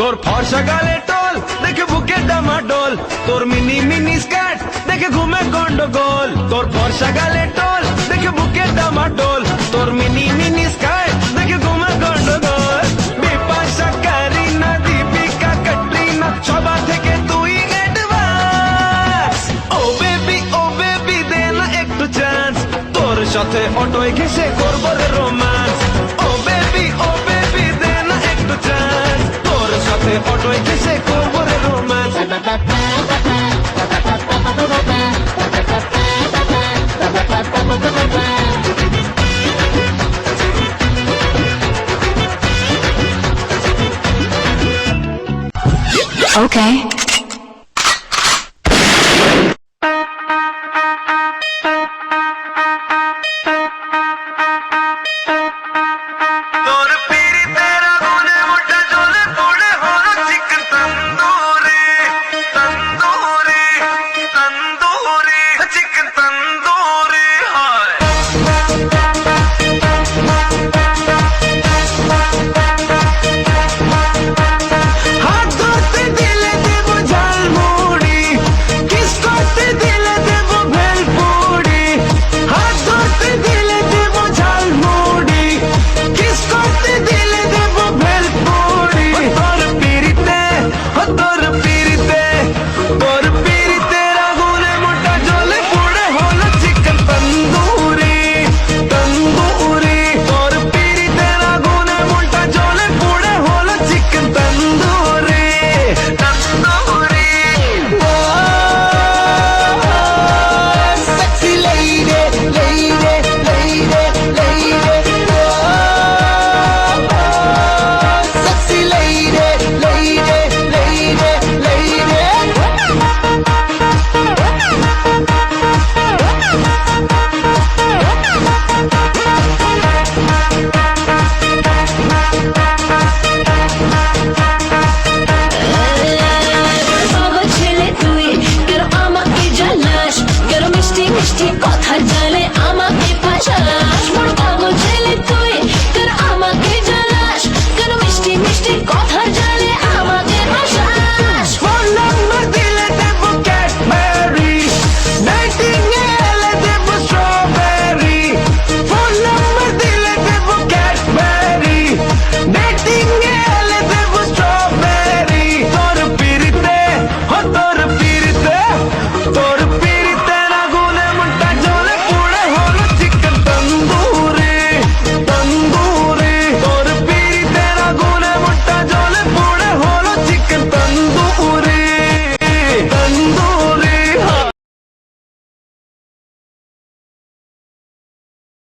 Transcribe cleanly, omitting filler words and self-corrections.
তোর ফর্সা গালে টোল দেখে বুকে ডামাডোল, তোর মিনি মিনি স্কার্ট দেখে ঘুমে গন্ডগোল। তোর ফর্সা গালে টোল দেখে বুকে ডামাডোল, তোর মিনি মিনি স্কার্ট দেখে ঘুমে গন্ডগোল। বিপাশা, কারিনা, দীপিকা, ক্যাটরিনা সবার থেকে তুই অ্যাডভান্স। ও বেবি দে না একটু চান্স, তোর সাথে অটোয় ঘেসে করবো রে রোম্যান্স। ও বেবি দে না একটু চান্স, তোর সাথে অটোয় ঘেসে করবো রে রোম্যান্স। Okay.